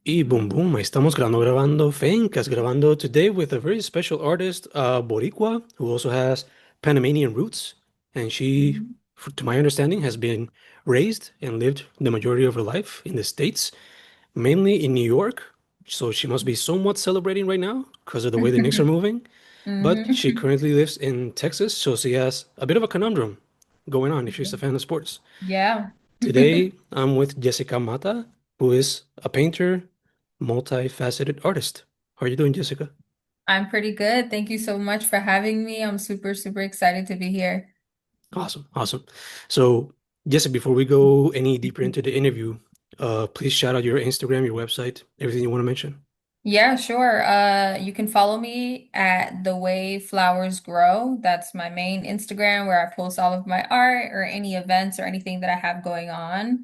Y boom boom, estamos grabando FENCast, grabando today with a very special artist, Boricua, who also has Panamanian roots. And she, Mhm. to my understanding, has been raised and lived the majority of her life in the States, mainly in New York. So she must be somewhat celebrating right now because of the way the Knicks are moving. But she Mhm. currently lives in Texas, so she has a bit of a conundrum going on if she's a fan of sports. Yeah. Today, I'm with Jessica Mata, who is a painter, multifaceted artist. How are you doing, Jessica? I'm pretty good. Thank you so much for having me. I'm super, super excited to be here. Awesome, awesome. So, Jessica, before we go any deeper into the interview, please shout out your Instagram, your website, everything you want to mention. Yeah, sure. You can follow me at The Way Flowers Grow. That's my main Instagram where I post all of my art or any events or anything that I have going on.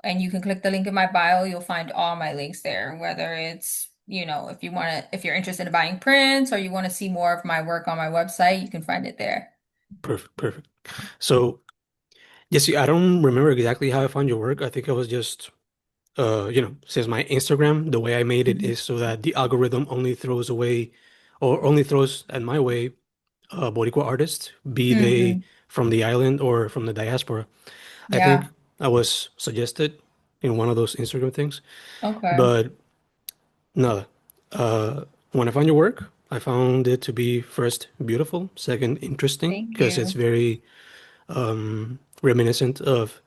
And you can click the link in my bio. You'll find all my links there, whether it's, if you want to, if you're interested in buying prints or you want to see more of my work on my website, you can find it there. Perfect, perfect. So, Jessica, I don't remember exactly how I found your work. I think it was just, since my Instagram, the way I made it Mhm. is so that the algorithm only throws away or only throws at my way Boricua artists, be they Mhm. from the island or from the diaspora. I think Yeah. I was suggested in one of those Instagram things, Okay. but no. When I found your work, I found it to be first beautiful, second interesting Thank because it's you. very reminiscent of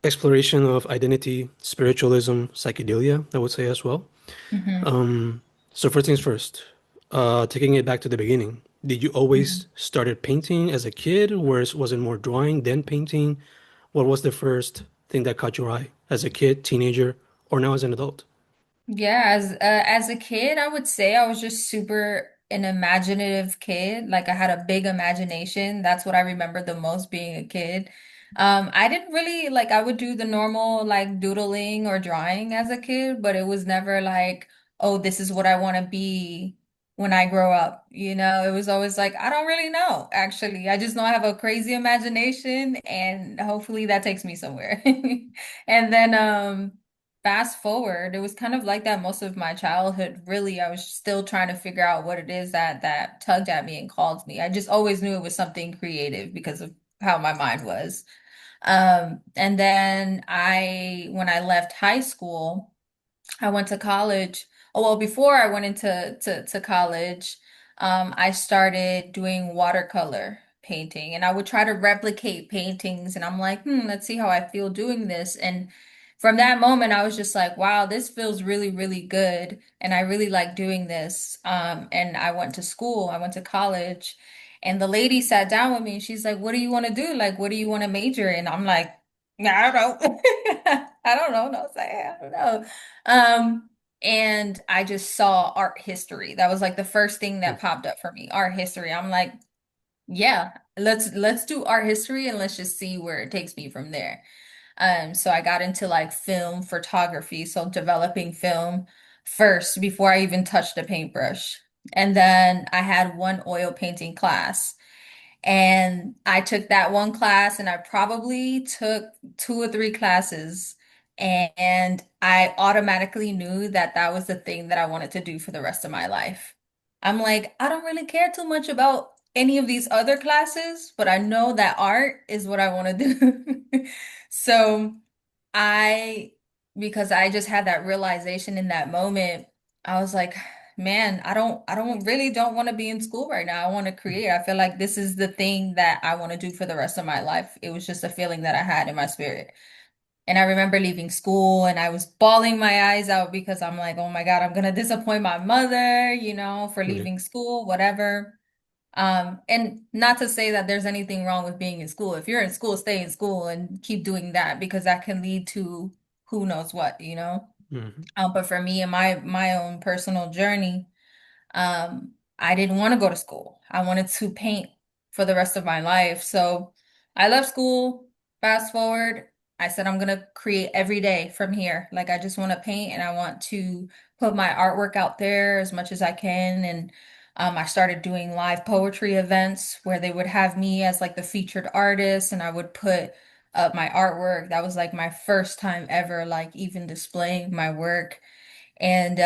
exploration of identity, spiritualism, psychedelia, I would say as well. Hmm. So first things first, taking it back to the beginning, did you always started painting as a kid, whereas was it more drawing then painting? What was the first thing that caught your eye as a kid, teenager, or now as an adult? Yeah, as a kid, I would say I was just super an imaginative kid. Like I had a big imagination. That's what I remember the most being a kid. I didn't really like I would do the normal like doodling or drawing as a kid, but it was never like, oh, this is what I want to be when I grow up. It was always like, I don't really know, actually. I just know I have a crazy imagination and hopefully that takes me somewhere. And then fast forward, it was kind of like that most of my childhood. Really, I was still trying to figure out what it is that tugged at me and called me. I just always knew it was something creative because of how my mind was. And then when I left high school, I went to college. Oh, well, before I went into college, I started doing watercolor painting, and I would try to replicate paintings. And I'm like, let's see how I feel doing this. And from that moment, I was just like, wow, this feels really, really good, and I really like doing this. And I went to school. I went to college, and the lady sat down with me, and she's like, "What do you want to do? Like, what do you want to major in?" I'm like, I don't know. I don't know. No, say I don't know. And I just saw art history. That was like the first thing Hmm. that popped up for me, art history. I'm like, yeah, let's do art history and let's just see where it takes me from there. So I got into like film photography, so developing film first before I even touched a paintbrush. And then I had one oil painting class. And I took that one class and I probably took two or three classes. And I automatically knew that that was the thing that I wanted to do for the rest of my life. I'm like, I don't really care too much about any of these other classes, but I know that art is what I want to do. So I, because I just had that realization in that moment, I was like, man, I don't really don't want to be in school right now. I want to create. I feel like this is the thing that I want to do for the rest of my life. It was just a feeling that I had in my spirit. And I remember leaving school and I was bawling my eyes out because I'm like, oh my God, I'm gonna disappoint my mother, for Yeah. leaving school, whatever. And not to say that there's anything wrong with being in school. If you're in school, stay in school and keep doing that because that can lead to who knows what. Hmm. But for me and my own personal journey, I didn't want to go to school. I wanted to paint for the rest of my life. So I left school. Fast forward, I said I'm gonna create every day from here. Like I just want to paint and I want to put my artwork out there as much as I can. And I started doing live poetry events where they would have me as like the featured artist, and I would put my artwork. That was like my first time ever like even displaying my work. And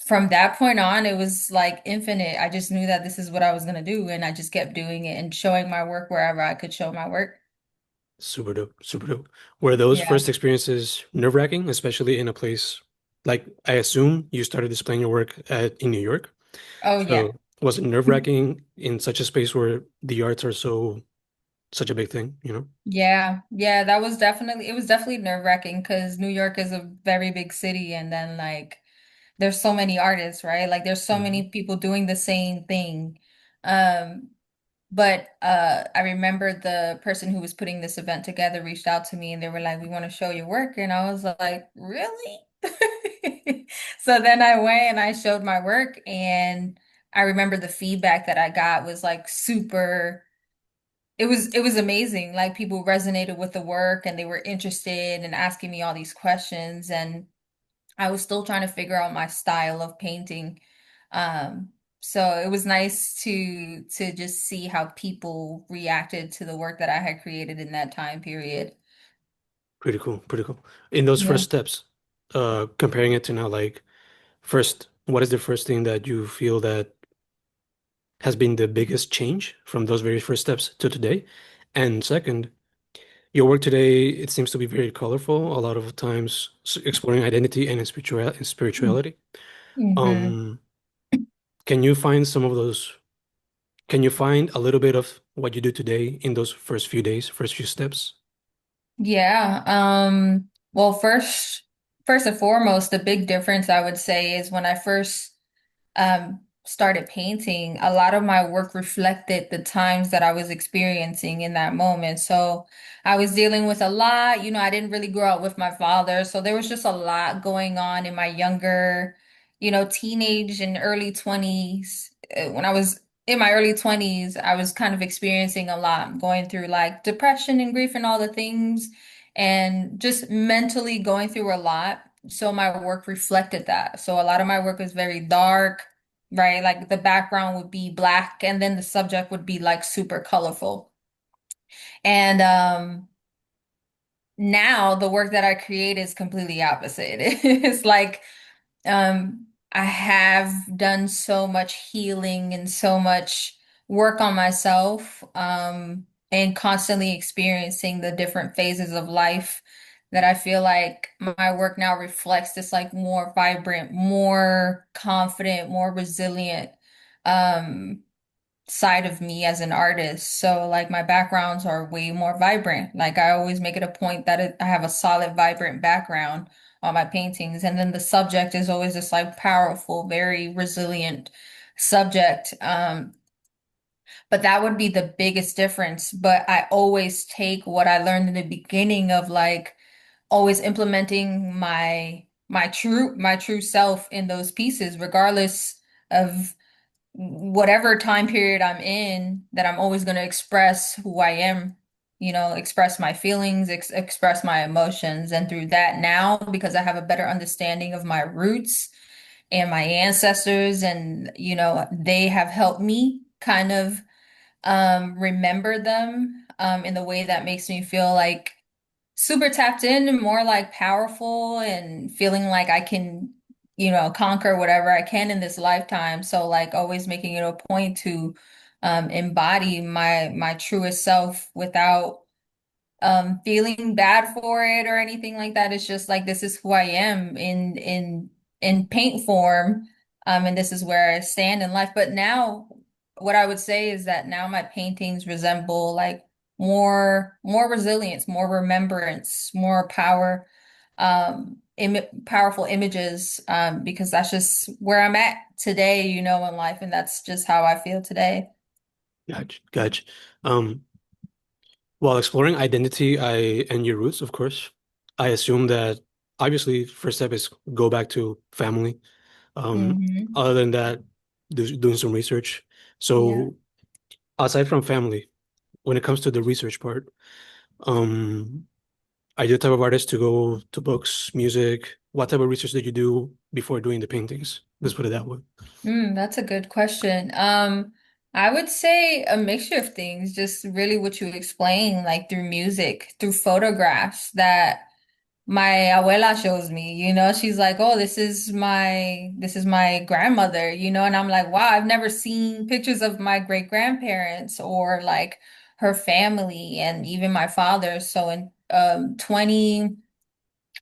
from that point on, it was like infinite. I just knew that this is what I was gonna do, and I just kept doing it and showing my work wherever I could show my work. Super dope, super dope. Were those Yeah. first experiences nerve-wracking, especially in a place like I assume you started displaying your work in New York? Oh yeah. So was it nerve-wracking in such a space where the arts are such a big thing, you know? Yeah, yeah, that was definitely it was definitely nerve-wracking because New York is a very big city and then like there's so many artists, right? Like there's so Mhm. many people doing the same thing. Um, but I remember the person who was putting this event together reached out to me and they were like, "We want to show your work." And I was like, "Really?" So then I went and I showed my work and I remember the feedback that I got was like super it was amazing. Like people resonated with the work and they were interested in asking me all these questions and I was still trying to figure out my style of painting. Um, so it was nice to just see how people reacted to the work that I had created in that time period. Pretty cool, pretty cool. In those Yeah. first steps, comparing it to now, like first, what is the first thing that you feel that has been the biggest change from those very first steps to today? And second, your work today, it seems to be very colorful, a lot of times exploring identity and spirituality. Mm-hmm. Um, can you find some of those, can you find a little bit of what you do today in those first few days, first few steps? Yeah. Well, first and foremost, the big difference I would say is when I first started painting, a lot of my work reflected the times that I was experiencing in that moment. So I was dealing with a lot. I didn't really grow up with my father. So there was just a lot going on in my younger, teenage and early 20s. When I was in my early 20s, I was kind of experiencing a lot, going through like depression and grief and all the things, and just mentally going through a lot. So my work reflected that. So a lot of my work is very dark, right? Like the background would be black and then the subject would be like super colorful. And now the work that I create is completely opposite. It's like I have done so much healing and so much work on myself, and constantly experiencing the different phases of life that I feel like my work now reflects this like more vibrant, more confident, more resilient, um, side of me as an artist. So like my backgrounds are way more vibrant. Like I always make it a point that I have a solid, vibrant background on my paintings. And then the subject is always this like powerful, very resilient subject. But that would be the biggest difference. But I always take what I learned in the beginning of like always implementing my true self in those pieces, regardless of whatever time period I'm in, that I'm always going to express who I am, express my feelings, express my emotions. And through that now, because I have a better understanding of my roots and my ancestors, and, they have helped me kind of remember them in the way that makes me feel like super tapped in and more like powerful and feeling like I can, conquer whatever I can in this lifetime. So like always making it a point to embody my truest self without feeling bad for it or anything like that. It's just like this is who I am in paint form. And this is where I stand in life. But now what I would say is that now my paintings resemble like more resilience, more remembrance, more power, powerful images, because that's just where I'm at today, in life, and that's just how I feel today. Gotcha, gotcha. Um, while exploring identity, and your roots, of course, I assume that obviously first step is go back to family. Hmm. Other than that, doing some research. Yeah. So aside from family, when it comes to the research part, um, are you the type of artist to go to books, music? What type of research did you do before doing the paintings? Let's put it that way. That's a good question. I would say a mixture of things, just really what you explain, like through music, through photographs that my abuela shows me, she's like, "Oh, this is my grandmother," and I'm like, "Wow, I've never seen pictures of my great grandparents or like her family and even my father." So in 20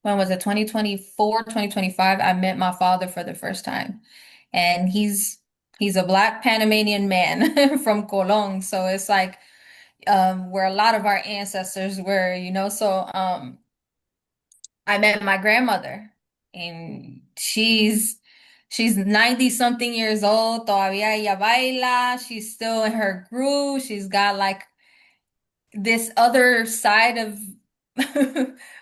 when was it, 2024, 2025, I met my father for the first time. And he's a black Panamanian man from Colón. So it's like where a lot of our ancestors were, so I met my grandmother and she's 90 something years old, todavía ella baila, she's still in her groove, she's got like this other side of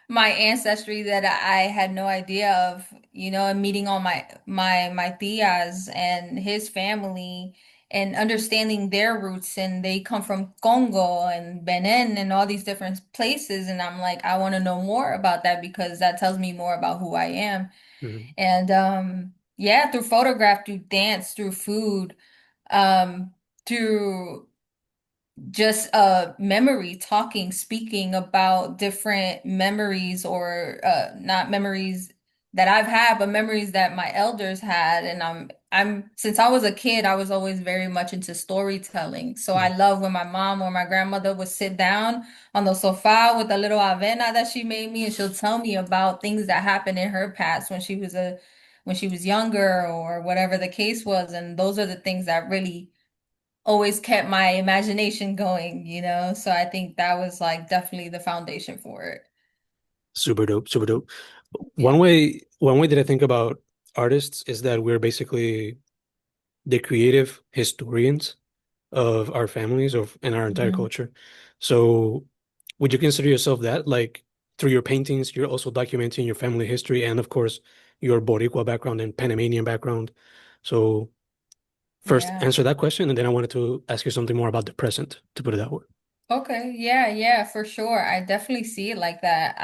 my ancestry that I had no idea of, and meeting all my tias and his family and understanding their roots, and they come from Congo and Benin and all these different places, and I'm like, I want to know more about that because that tells me more about who I am. Mhm. And yeah, through photograph, through dance, through food, um through just memory, talking, speaking about different memories, or not memories that I've had, but memories that my elders had. And I'm since I was a kid, I was always very much into storytelling. So I Mhm. love when my mom or my grandmother would sit down on the sofa with a little avena that she made me, and she'll tell me about things that happened in her past when she was younger or whatever the case was. And those are the things that really always kept my imagination going. So I think that was like definitely the foundation for it. Super dope, super dope. Yeah. One way that I think about artists is that we're basically the creative historians of our families of and our entire hmm culture. So would you consider yourself that? Like through your paintings, you're also documenting your family history and of course your Boricua background and Panamanian background. So first Yeah. answer that question and then I wanted to ask you something more about the present, to put it that way. Okay. Yeah, yeah, for sure. I definitely see it like that.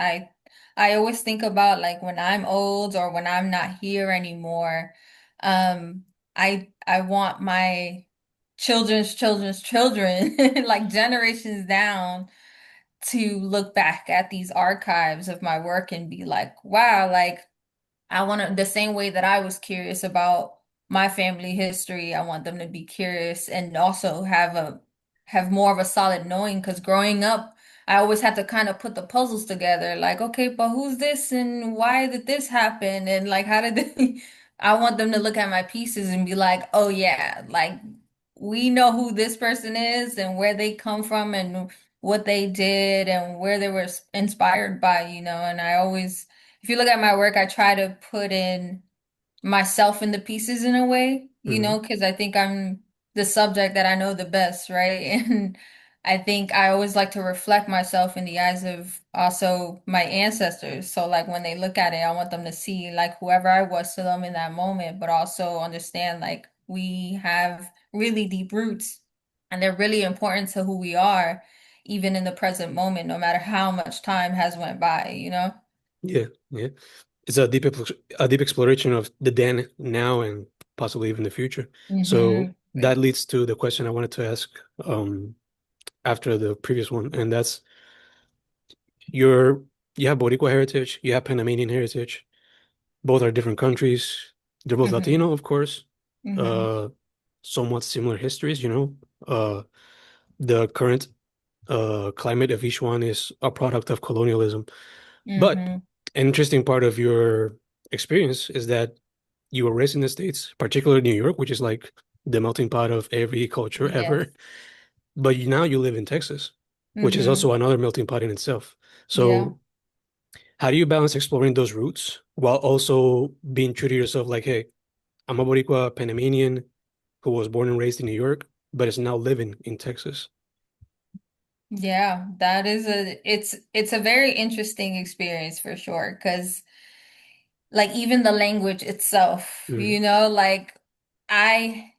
I always think about like when I'm old or when I'm not here anymore. Um, I want my children's children, like generations down, to look back at these archives of my work and be like, wow, like I want to, the same way that I was curious about my family history, I want them to be curious and also have more of a solid knowing. Because growing up, I always had to kind of put the puzzles together, like, okay, but who's this and why did this happen? And like, how did they, I want them to look at my pieces and be like, oh yeah, like we know who this person is and where they come from and what they did and where they were inspired by. And I always, if you look at my work, I try to put in myself in the pieces in a way, Mhm. because I think I'm the subject that I know the best, right? And I think I always like to reflect myself in the eyes of also my ancestors. So like when they look at it, I want them to see like whoever I was to them in that moment, but also understand like we have really deep roots and they're really important to who we are, even in the present moment, no matter how much time has went by. Yeah, yeah. It's a deep exploration of the then, now, and possibly even the future. So that Right. leads to the question I wanted to ask um, after the previous one, and that's your you have Boricua heritage, you have Panamanian heritage. Both are different countries. They're both hmm Latino, of course. hmm Uh, somewhat similar histories, you know. The current climate of each one is a product of colonialism. But hmm an interesting part of your experience is that you were raised in the States, particularly New York, which is like the melting pot of every culture Yes. ever. But now you live in Texas, which is hmm also another melting pot in itself. Yeah. So how do you balance exploring those roots while also being true to yourself? Like, hey, I'm a Boricua Panamanian who was born and raised in New York, but is now living in Texas. Yeah, that is it's a very interesting experience for sure because like even the language itself, Mhm. like I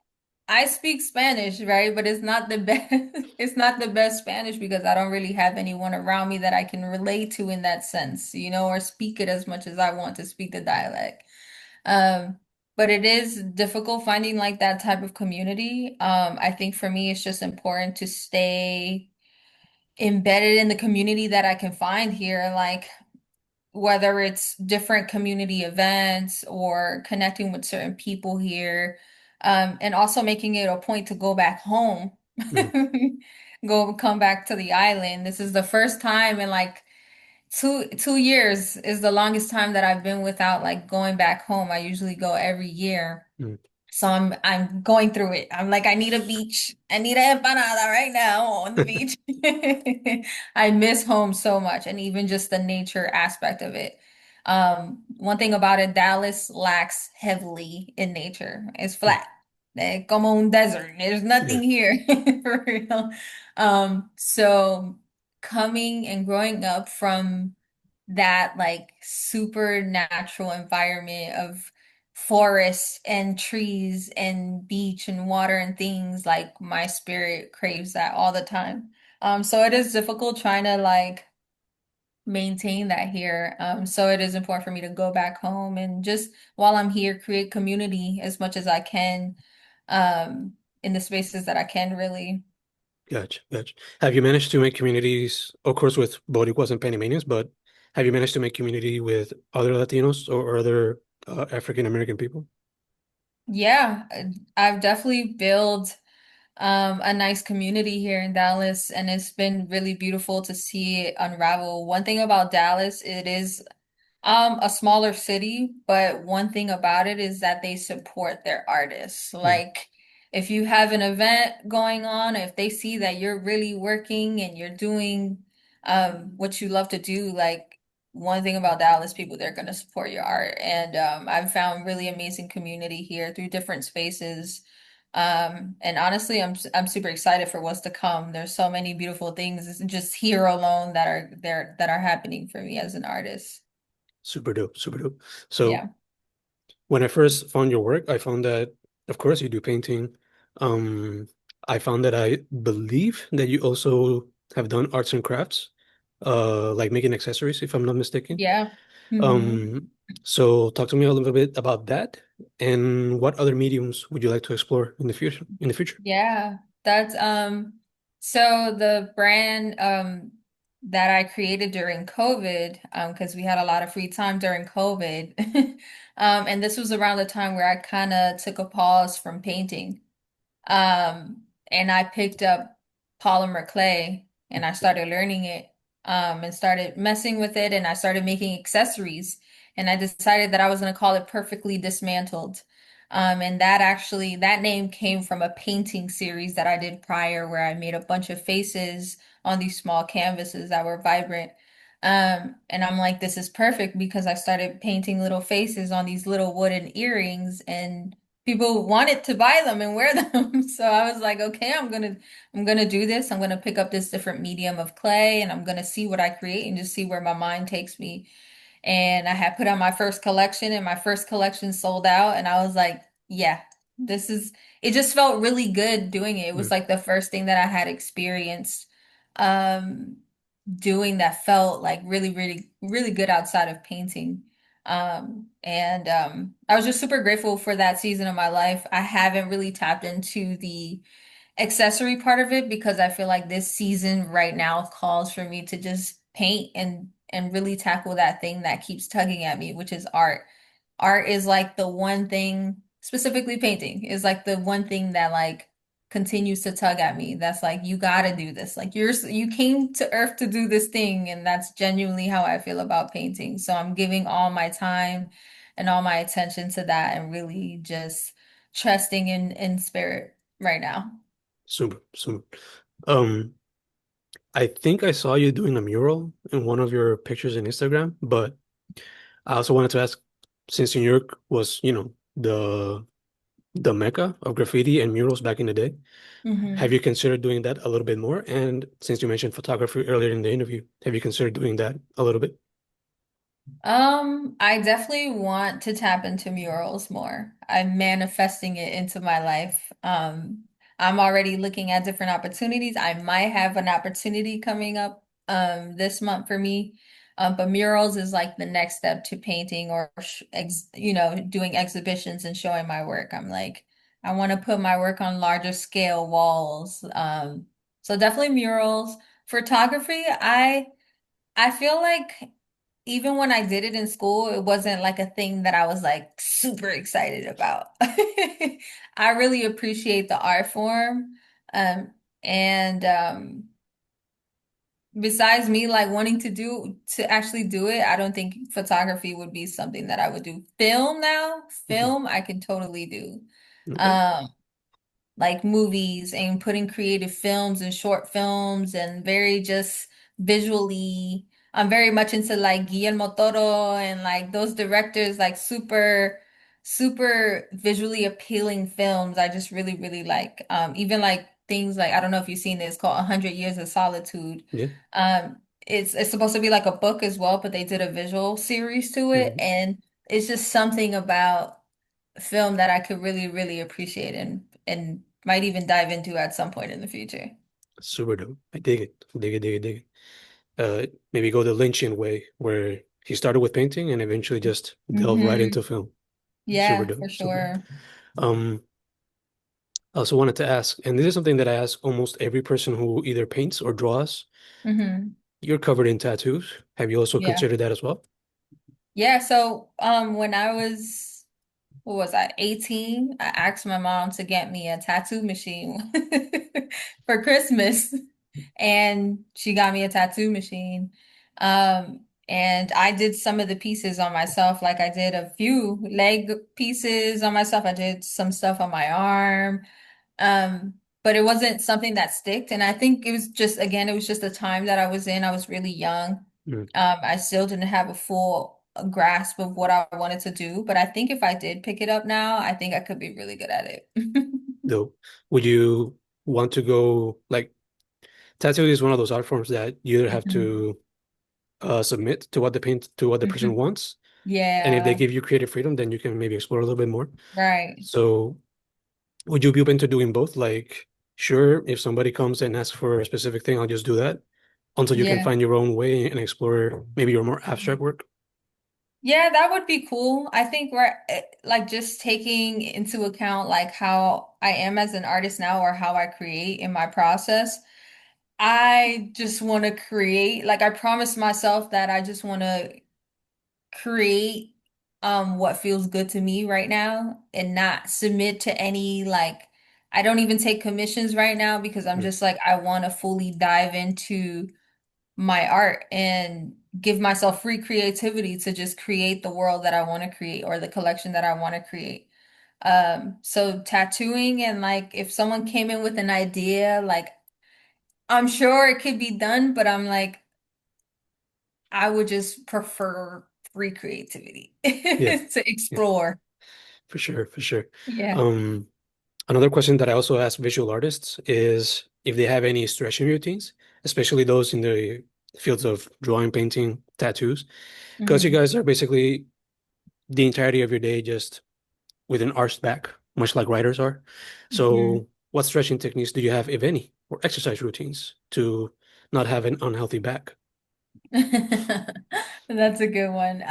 I speak Spanish, right? But it's not the best it's not the best Spanish because I don't really have anyone around me that I can relate to in that sense, or speak it as much as I want to speak the dialect. Um but it is difficult finding like that type of community. I think for me, it's just important to stay embedded in the community that I can find here, like whether it's different community events or connecting with certain people here, and also making it a point to go back home, Mm, come back to the island. This is the first time in like two years is the longest time that I've been without like going back home. I usually go every year. mm, So I'm going through it. I'm like, I need a beach. I need an empanada right now on the beach. I miss home so much, and even just the nature aspect of it. One thing about it, Dallas lacks heavily in nature. It's mm, flat. Como un desert. There's yeah, nothing here for real. So coming and growing up from that like supernatural environment of forest and trees and beach and water and things, like my spirit craves that all the time. So it is difficult trying to like maintain that here. So it is important for me to go back home and just while I'm here, create community as much as I can, um, in the spaces that I can really. gotcha, gotcha. Have you managed to make communities, of course, with Boricuas and Panamanians, but have you managed to make community with other Latinos or other African American people? Yeah, I've definitely built a nice community here in Dallas, and it's been really beautiful to see it unravel. One thing about Dallas, it is a smaller city, but one thing about it is that they support their artists. Mm, Like, if you have an event going on, if they see that you're really working and you're doing what you love to do, like one thing about Dallas people, they're going to support your art. And I've found really amazing community here through different spaces. And honestly, I'm super excited for what's to come. There's so many beautiful things just here alone that are there that are happening for me as an artist. super dope, super dope. So Yeah. when I first found your work, I found that, of course, you do painting. Um, I found that I believe that you also have done arts and crafts, like making accessories, if I'm not mistaken. Yeah. Hmm. Um, so talk to me a little bit about that, and what other mediums would you like to explore in the future? In the future? Yeah. That's so the brand that I created during COVID, because we had a lot of free time during COVID. And this was around the time where I kind of took a pause from painting. And I picked up polymer clay and I started learning it, and started messing with it and I started making accessories. And I decided that I was going to call it Perfectly Dismantled. And that name came from a painting series that I did prior where I made a bunch of faces on these small canvases that were vibrant. And I'm like, this is perfect because I started painting little faces on these little wooden earrings and people wanted to buy them and wear them. So I was like, okay, I'm gonna do this. I'm gonna pick up this different medium of clay and I'm gonna see what I create and just see where my mind takes me. And I had put out my first collection and my first collection sold out and I was like, yeah, this is it just felt really good doing it. It was Mm, like the first thing that I had experienced um doing that felt like really, really, really good outside of painting. And I was just super grateful for that season of my life. I haven't really tapped into the accessory part of it because I feel like this season right now calls for me to just paint and really tackle that thing that keeps tugging at me, which is art. Art is like the one thing, specifically painting, is like the one thing that like continues to tug at me. That's like you gotta do this. Like you came to Earth to do this thing, and that's genuinely how I feel about painting. So I'm giving all my time and all my attention to that and really just trusting in spirit right now. super, super. Um, I think I saw you doing a mural in one of your pictures in Instagram, but I also wanted to ask, since New York was, the mecca of graffiti and murals back in the day, have Hmm. you considered doing that a little bit more? And since you mentioned photography earlier in the interview, have you considered doing that a little bit? I definitely want to tap into murals more. I'm manifesting it into my life. I'm already looking at different opportunities. I might have an opportunity coming up this month for me. But murals is like the next step to painting or doing exhibitions and showing my work. I'm like, I want to put my work on larger scale walls. So definitely murals. Photography, I feel like even when I did it in school, it wasn't like a thing that I was like super excited about. I really appreciate the art form. Um, and besides me like wanting to actually do it, I don't think photography would be something that I would do. Film now, Mhm. film I can totally do. Okay. Um, like movies and putting creative films and short films and very just visually. I'm very much into like Guillermo Toro and like those directors, like super visually appealing films. I just really, really like. Even like things like I don't know if you've seen this called 100 Years of Solitude. Yeah. It's supposed to be like a book as well, but they did a visual series to it, Mhm. and it's just something about film that I could really, really appreciate and might even dive into at some point in the future. Super dope. I dig it. Dig it, dig it, dig it. Maybe go the Lynchian way, where he started with painting and eventually just delve right Hmm. into film. Super Yeah, dope. for Super dope. sure. Um, I also wanted to ask, and this is something that I ask almost every person who either paints or draws. Hmm. You're covered in tattoos. Have you also Yeah. considered that as well? Yeah, so when I was what was I, 18, I asked my mom to get me a tattoo machine for Christmas. And she got me a tattoo machine. And I did some of the pieces on myself. Like I did a few leg pieces on myself. I did some stuff on my arm. But it wasn't something that sticked. And I think it was just, again, it was just the time that I was in. I was really young. Mm, I still didn't have a full grasp of what I wanted to do. But I think if I did pick it up now, I think I could be really good at it. dope. Would you want to go like tattoo is one of those art forms that you either have Mhm. to submit to what the person Mhm. wants, and if they Yeah, give you creative freedom, then you can maybe explore a little bit more. right. So, would you be open to doing both? Like, sure, if somebody comes and asks for a specific thing, I'll just do that until you can Yeah. find your own way and explore maybe your more abstract work. Yeah, that would be cool. I think we're like just taking into account like how I am as an artist now or how I create in my process. I just want to create, like I promised myself that I just want to create what feels good to me right now and not submit to any like I don't even take commissions right now because I'm Mm, just like I want to fully dive into my art and give myself free creativity to just create the world that I want to create or the collection that I want to create. So tattooing and like if someone came in with an idea, like I'm sure it could be done, but I'm like, I would just prefer free creativity yeah, to yeah, explore. for sure, for sure. Yeah. Um, Another question that I also ask visual artists is if they have any stretching routines, especially those in the fields of drawing, painting, tattoos, because you Hmm. guys are basically the entirety of your day just with an arched back, much like writers are. Hmm. So, what stretching techniques do you have, if any, or exercise routines to not have an unhealthy back? That's a good one.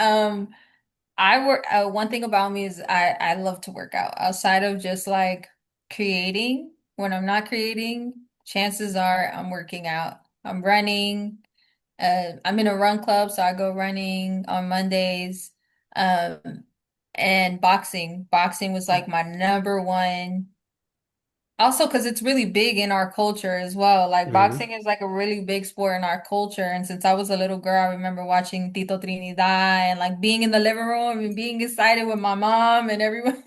I work, one thing about me is I love to work out outside of just like creating. When I'm not creating, chances are I'm working out. I'm running. I'm in a run club, so I go running on Mondays. Um, and boxing. Boxing was like my number one. Also, because it's really big in our culture as well. Like Hmm. boxing is like a really big sport in our culture. And since I was a little girl, I remember watching Tito Trinidad and like being in the living room and being excited with my mom and everyone.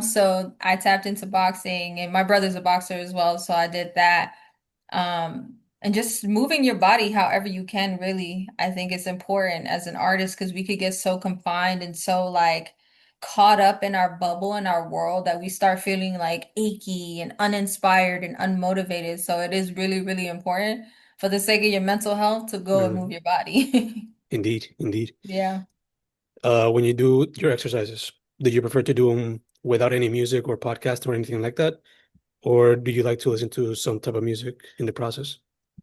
So I tapped into boxing and my brother's a boxer as well. So I did that. And just moving your body however you can, really, I think it's important as an artist because we could get so confined and so like caught up in our bubble in our world that we start feeling like achy and uninspired and unmotivated. So it is really, really important for the sake of your mental health to go and move Hmm. your body. Indeed, indeed. Yeah. When you do your exercises, do you prefer to do them without any music or podcast or anything like that? Or do you like to listen to some type of music in the process?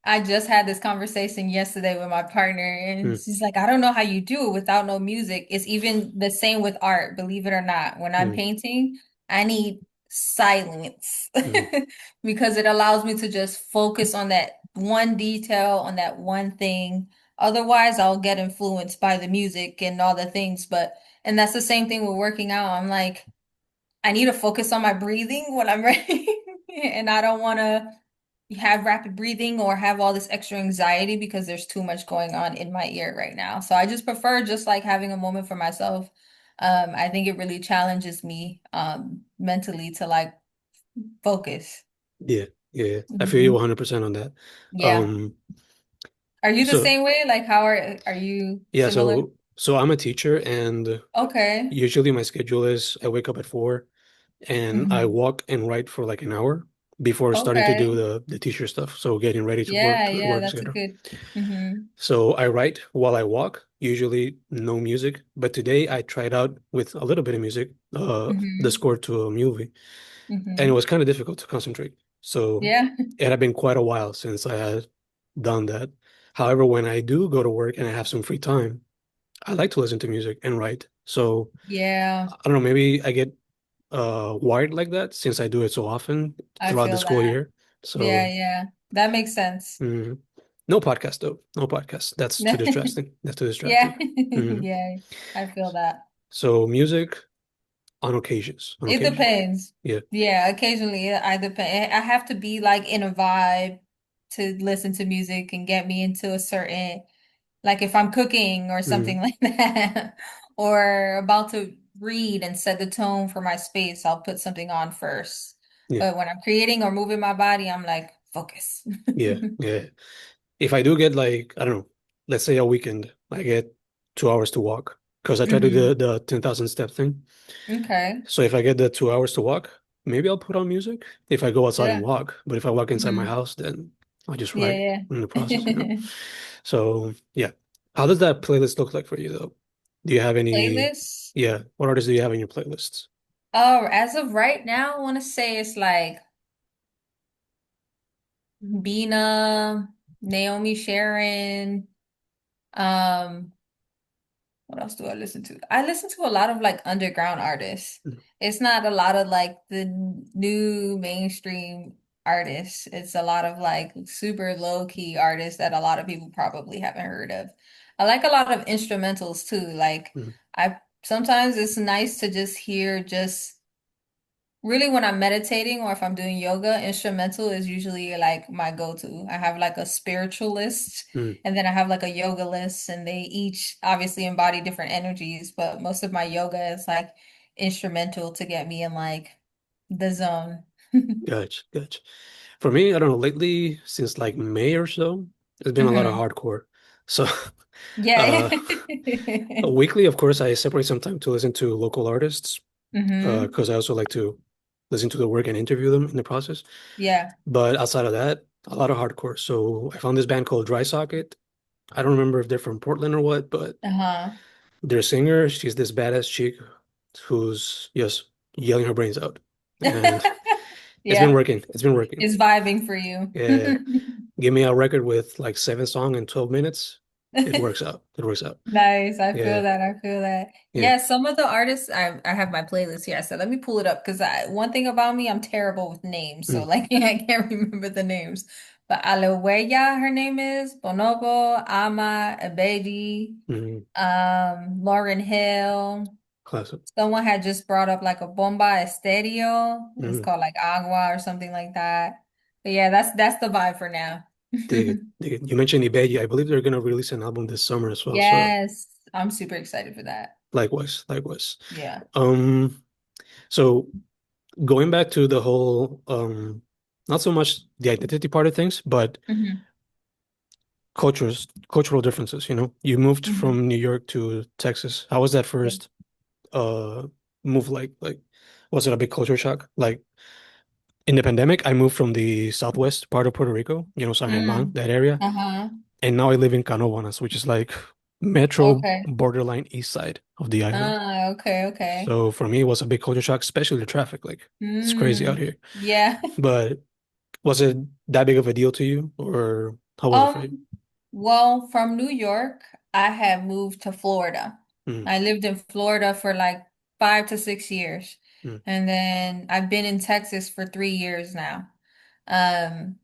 I just had this conversation yesterday with my partner, and Mm, she's like, I don't know how you do it without no music. It's even the same with art, believe it or not. When I'm mm, painting, I need silence mm. because it allows me to just focus on that one detail, on that one thing. Otherwise, I'll get influenced by the music and all the things. And that's the same thing with working out. I'm like, I need to focus on my breathing when I'm ready, and I don't want to have rapid breathing or have all this extra anxiety because there's too much going on in my ear right now. So I just prefer just like having a moment for myself. I think it really challenges me mentally to like focus. Yeah, yeah, yeah. I feel you Hmm. 100% on that. Yeah. Um, Are you the so same way? Like how are you yeah, similar? so I'm a teacher, and Okay. usually my schedule is I wake up at 4 and I Hmm. walk and write for like an hour before starting to do Okay. the teacher stuff. So getting ready to Yeah, yeah, work, that's a etc. good. Hmm. So I write while I walk, usually no music. But today I tried out with a little bit of music, the Hmm. score to a movie, and it Hmm. was kind of difficult to concentrate. So Yeah. it had been quite a while since I had done that. However, when I do go to work and I have some free time, I like to listen to music and write. So Yeah, I don't know, maybe I get wired like that since I do it so often I throughout the feel school that. year. Yeah, So yeah. That makes sense. mm, no podcast though. No podcast. That's too distracting. That's too distracting. Yeah, Mhm. yeah, I feel that. So music on occasions. On It occasion. depends. Yeah. Yeah, occasionally I depend. I have to be like in a vibe to listen to music and get me into a certain, like if I'm cooking or Mm, something like that, or about to read and set the tone for my space, I'll put something on first. yeah. But when I'm creating or moving my body, I'm like, focus. Yeah. Yeah. If I do get like, I don't know, let's say a weekend, I get 2 hours to walk because I try to do Hmm. the 10,000 step thing. Okay. So if I get the 2 hours to walk, maybe I'll put on music if I go outside and Yeah. walk. But if I walk inside my Hmm. house, then I'll just write Yeah, in the process, you know? yeah. So yeah. How does that playlist look like for you though? Do you have any, Playlist. yeah, what artists do you have in your playlists? Oh, as of right now, I want to say it's like Bina, Naomi Sharon. Um, what else do I listen to? I listen to a lot of like underground artists. It's not a lot of like the new mainstream artists. It's a lot of like super low key artists that a lot of people probably haven't heard of. I like a lot of instrumentals too. Like Mm, I sometimes it's nice to just hear just really, when I'm meditating or if I'm doing yoga, instrumental is usually like my go-to. I have like a spiritual list mm, and then I have like a yoga list, and they each obviously embody different energies, but most of my yoga is like instrumental to get me in like the zone. gotcha, gotcha. For me, I don't know, lately, since like May or so, there's been a lot of Hmm. hardcore. So Yeah. uh weekly, of course, I separate some time to listen to local artists, Hmm. because I also like to listen to their work and interview them in the process. Yeah. But outside of that, a lot of hardcore. So I found this band called Dry Socket. I don't remember if they're from Portland or what, but Uh-huh. their singer, she's this badass chick who's just yelling her brains out. And it's been Yeah. working. It's been working. It's vibing for you. Yeah. Give me a record with like 7 songs in 12 minutes. It works out. It works out. Nice. I feel Yeah. that. I feel that. Yeah. Yeah, some of the artists I have my playlist here. I said, let me pull it up because I one thing about me, I'm terrible with names. So Mm, like I can't remember the names. But Aleweya, her name is Bonobo, Ama, Abedi, mm, Lauren Hill. classic. Someone had just brought up like a bomba estéreo. It's Mm, called like agua or something like that. But yeah, that's the vibe for now. dig it. Dig it. You mentioned eBay. I believe they're gonna release an album this summer as well. So Yes, I'm super excited for that. likewise, likewise. Yeah. Um, so going back to the whole not so much the identity part of things, but Hmm. cultural differences, you know. You moved Hmm. from New York to Texas. How was that first uh move like? Like was it a big culture shock? Like in the pandemic, I moved from the southwest part of Puerto Rico, you know, San Germán, Mm. that area, Uh-huh. and now I live in Canóvanas, which is like metro Okay. borderline east side of the island. Ah, okay, okay. So for me, it was a big culture shock, especially the traffic. Like it's crazy out Mm. here. Yeah. But was it that big of a deal to you, or? How was it for you? Um, well, from New York, I have moved to Florida. Mm, I lived in Florida for like 5 to 6 years. mm, And then I've been in Texas for 3 years now. Um,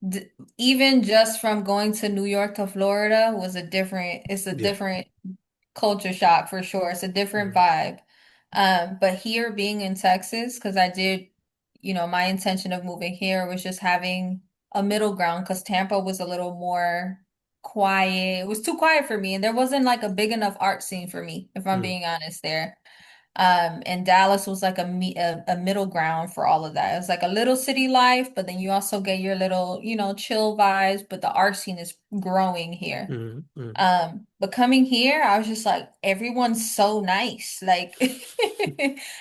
d Even just from going to New York to Florida was it's a yeah. different culture shock for sure. It's a different Mm, vibe. But here being in Texas, because my intention of moving here was just having a middle ground because Tampa was a little more quiet. It was too quiet for me, and there wasn't like a big enough art scene for me, if I'm mm, being honest there. And Dallas was like a middle ground for all of that. It was like a little city life, but then you also get your little, chill vibes, but the art scene is growing here. mm, mm, But coming here, I was just like, everyone's so nice. Like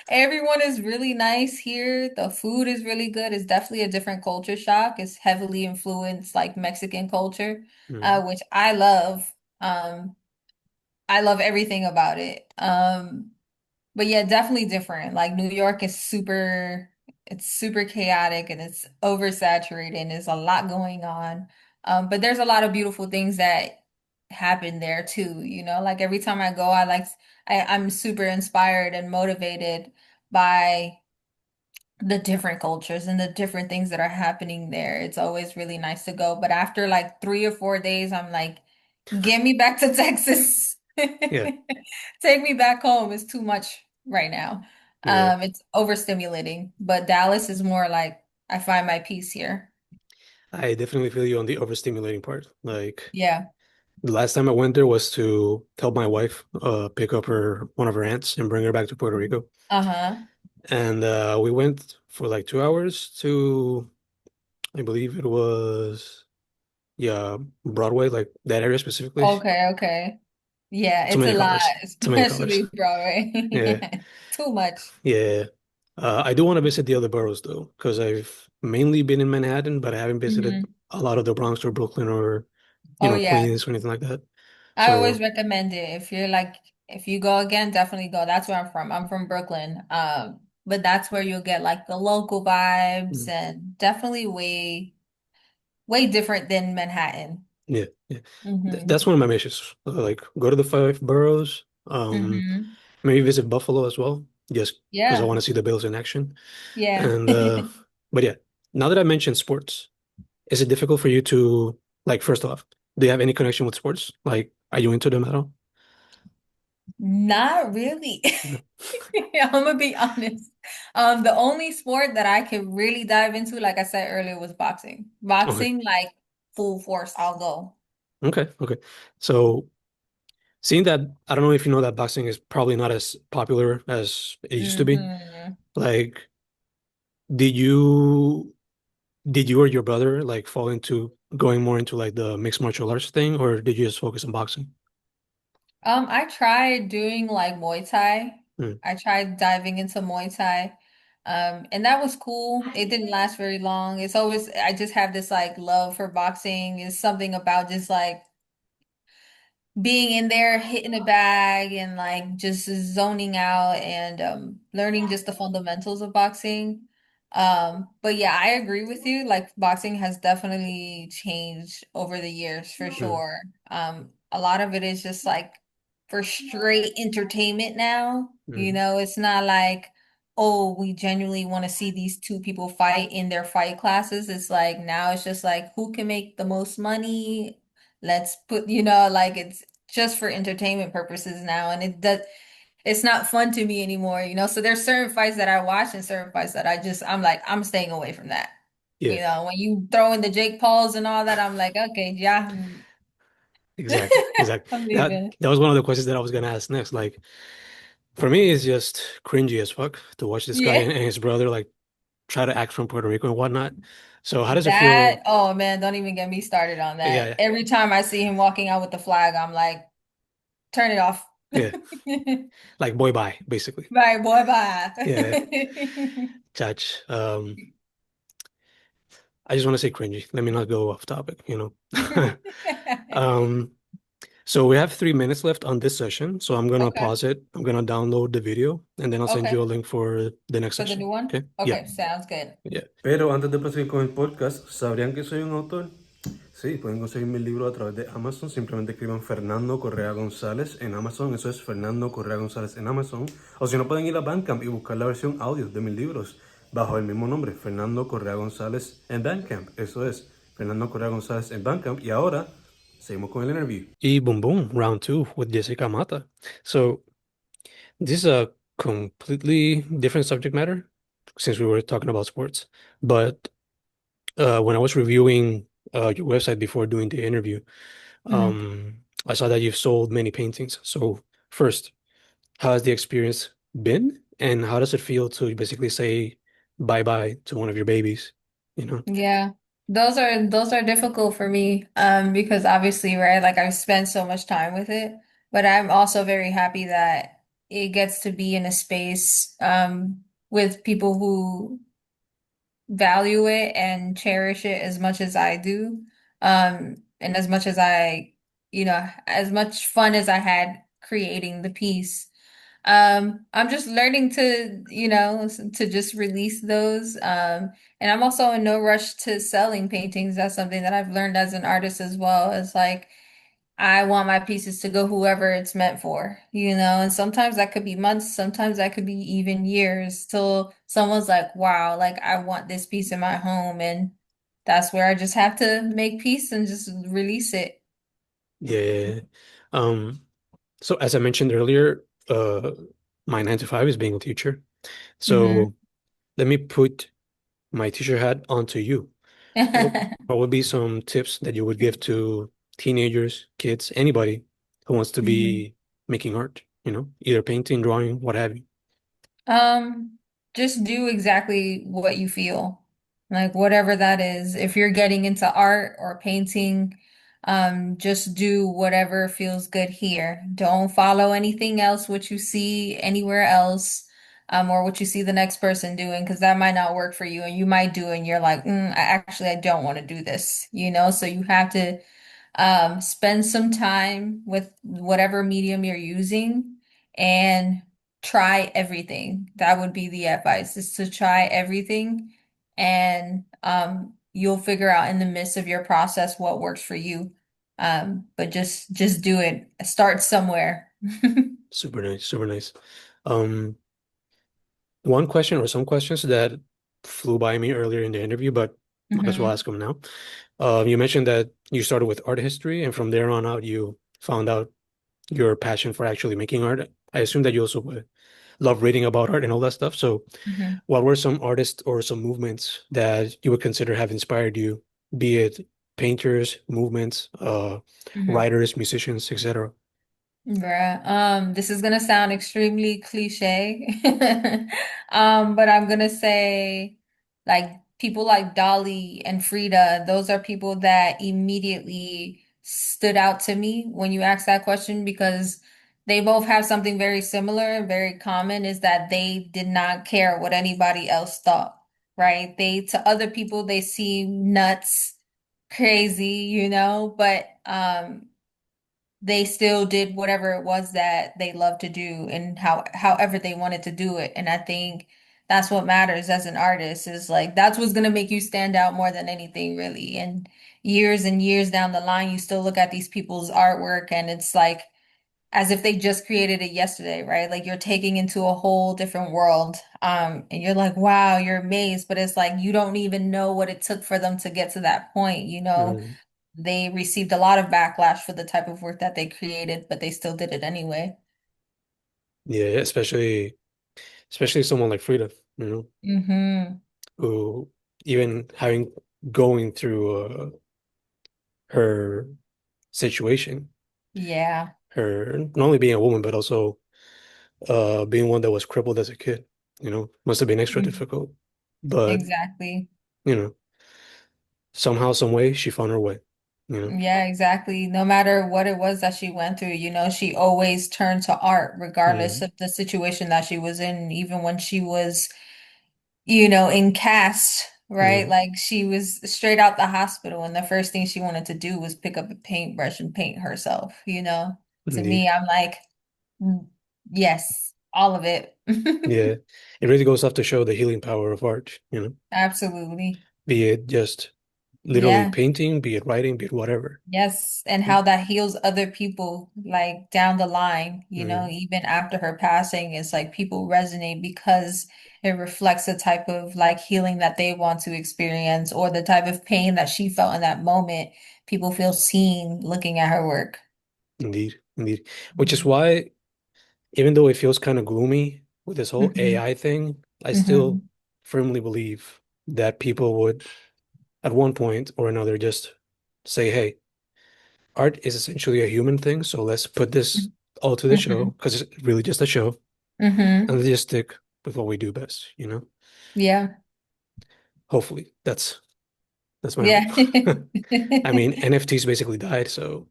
everyone is really nice here. The food is really good. It's definitely a different culture shock. It's heavily influenced like Mexican culture, mm, which I love. I love everything about it. But yeah, definitely different. Like New York is it's super chaotic and it's oversaturated and there's a lot going on. But there's a lot of beautiful things that happen there too, Like every time I go, I'm super inspired and motivated by the different cultures and the different things that are happening there. It's always really nice to go. But after like 3 or 4 days, I'm like, get me back to Texas. yeah. Take me back home. It's too much right now. Yeah. It's overstimulating, but Dallas is more like I find my peace here. I definitely feel you on the overstimulating part. Like Yeah. the last time I went there was to help my wife pick up her one of her aunts and bring her back to Puerto Rico. Uh-huh. And we went for like 2 hours to, I believe it was, yeah, Broadway, like that area specifically. Okay, okay. Yeah, Too it's a many lot, colors. Too many colors. especially Broadway. Yeah. Too much. Yeah. I do want to visit the other boroughs though, because I've mainly been in Manhattan, but I haven't visited Hmm. a lot of the Bronx or Brooklyn or, Oh yeah. Queens or anything like that. I always So, recommend it. If you go again, definitely go. That's where I'm from. I'm from Brooklyn. But that's where you'll get like the local vibes mm, and definitely way different than Manhattan. yeah, yeah. Hmm. That's one of my missions. Like, go to the five boroughs, Hmm. maybe visit Buffalo as well, just because I want Yeah. to see the Bills in action. Yeah. And, but yeah, now that I mentioned sports, is it difficult for you to, like, first off, do you have any connection with sports? Like, are you into them at all? Not really. No. I'm gonna be honest. The only sport that I could really dive into, like I said earlier, was boxing. Okay. Boxing, like full force, I'll go. Okay. Okay. So, seeing that, I don't know if you know that boxing is probably not as popular as it used to be. Hmm. Like, did you did you or your brother like fall into going more into like the mixed martial arts thing, or did you just focus on boxing? I tried doing like Muay Thai. Mm, I tried diving into Muay Thai. And that was cool. It didn't last very long. I just have this like love for boxing. It's something about just like being in there, hitting a bag and like just zoning out and learning just the fundamentals of boxing. But yeah, I agree with you. Like boxing has definitely changed over the years for mm, sure. A lot of it is just like for straight entertainment now. mm, It's not like, oh, we genuinely want to see these two people fight in their fight classes. It's like now it's just like who can make the most money. Let's put, like it's just for entertainment purposes now, and it's not fun to me anymore. So there's certain fights that I watch and certain fights that I'm like, I'm staying away from that. yeah, When you throw in the Jake Pauls and all that, I'm like, okay, yeah, exactly, exactly. I'm That leaving. that was one of the questions that I was gonna ask next. Like, for me, it's just cringy as fuck to watch this guy Yeah. and his brother like try to act from Puerto Rico and whatnot. So how does it That, feel? oh man, don't even get me started on that. Yeah, Every time I see him walking out with the flag, I'm like, turn it off. yeah, like boy bye, basically. Bye, boy, bye. Yeah, Chach. I just want to say cringy. Let me not go off topic. Um, so we have 3 minutes left on this session. So I'm gonna Okay. pause it. I'm gonna download the video and then I'll send you a Okay. link for the next For the new session. one? Okay? Yeah. Okay, sounds good. Yeah. Pero antes de proseguir con el podcast, ¿sabrían que soy un autor? Sí, pueden conseguir mi libro a través de Amazon. Simplemente escriban Fernando Correa González en Amazon. Eso es Fernando Correa González en Amazon. O si no, pueden ir a Bandcamp y buscar la versión audio de mis libros bajo el mismo nombre, Fernando Correa González en Bandcamp. Eso es Fernando Correa González en Bandcamp. Y ahora seguimos con el interview. Y boom, boom, round two with Jessica Mata. So, this is a completely different subject matter since we were talking about sports. But when I was reviewing your website before doing the interview, Mhm. I saw that you've sold many paintings. So first, how has the experience been, and how does it feel to basically say bye-bye to one of your babies, you know? Yeah. Those are difficult for me because obviously, right, like I've spent so much time with it, but I'm also very happy that it gets to be in a space with people who value it and cherish it as much as I do. And as much as as much fun as I had creating the piece. I'm just learning to, to just release those. And I'm also in no rush to selling paintings. That's something that I've learned as an artist as well. It's like I want my pieces to go whoever it's meant for, and sometimes that could be months, sometimes that could be even years till someone's like, wow, like I want this piece in my home. And that's where I just have to make peace and just release it. Yeah. Um, so as I mentioned earlier, my 9 to 5 is being a teacher. Hmm So let me put my teacher hat onto you. What would be some tips that you would give to teenagers, kids, anybody who wants to hmm be making art, either painting, drawing, what have you? Um, just do exactly what you feel. Like whatever that is. If you're getting into art or painting, just do whatever feels good here. Don't follow anything else, what you see anywhere else, or what you see the next person doing, because that might not work for you. And you might do, and you're like, I don't want to do this, So you have to spend some time with whatever medium you're using and try everything. That would be the advice, is to try everything and you'll figure out in the midst of your process what works for you. But just do it. Start somewhere. Super nice, super nice. Um, One question or some questions that flew by me earlier in the interview, but might as well hmm ask them now. You mentioned that you started with art history, and from there on out, you found out your passion for actually making art. I assume that you also love reading about art and all that stuff. So, hmm what were some artists or some movements that you would consider have inspired you, be it painters, movements, hmm writers, musicians, etc.? Bruh, this is gonna sound extremely cliche. But I'm gonna say like people like Dolly and Frida, those are people that immediately stood out to me when you asked that question because they both have something very similar and very common is that they did not care what anybody else thought, right? To other people they seem nuts, crazy, but they still did whatever it was that they loved to do and however they wanted to do it. And I think that's what matters as an artist is like that's what's gonna make you stand out more than anything really. And years down the line, you still look at these people's artwork and it's like as if they just created it yesterday, right? Like you're taking into a whole different world. And you're like, wow, you're amazed, but it's like you don't even know what it took for them to get to that point. Mm, They received a lot of backlash for the type of work that they created, but they still did it anyway. yeah, especially someone like Frida, Hmm who even having going through her situation, Yeah. her not only being a woman but also being one that was crippled as a kid, must have been extra Mhm. difficult. But Exactly. you know, somehow, some way, she found her way. You know, Yeah, exactly. No matter what it was that she went through, she always turned to art regardless mm, of the situation that she was in, even when she was, in cast, right? mm, Like she was straight out the hospital, and the first thing she wanted to do was pick up a paintbrush and paint herself. To indeed, me, I'm like, "Mm, yes, all of it." yeah, it really goes off to show the healing power of art. Absolutely. Be it just literally Yeah. painting, be it writing, be it whatever. Yes, and how that heals other people like down the line, Mm, even after her passing, it's like people resonate because it reflects the type of like healing that they want to experience or the type of pain that she felt in that moment. People feel seen looking at her work. indeed, indeed. Which is why, even though it feels kind of gloomy with this whole Mm-hmm. AI thing, I still Hmm. firmly believe that people would, at one point or another, just say, hey, art is essentially a human thing, so let's put this all to the show Hmm. because it's really just a show, and Hmm. let's just stick with what we do best, you know? Yeah. Hopefully, that's my Yeah. hope. I mean, NFTs basically died, so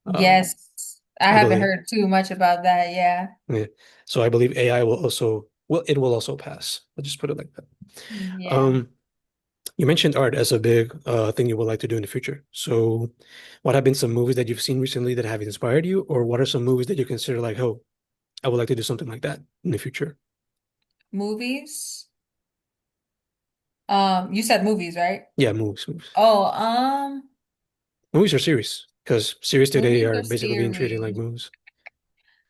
um, Yes. I I haven't believe, heard too much about that. Yeah. yeah. So I believe AI will also, well, it will also pass. I'll just put it like that. Yeah. Um, you mentioned art as a big thing you would like to do in the future. So, what have been some movies that you've seen recently that have inspired you, or what are some movies that you consider like, oh, I would like to do something like that in the future? Movies. You said movies, right? Yeah, movies. Oh, Movies are series because series today movies are or basically being treated like series? movies.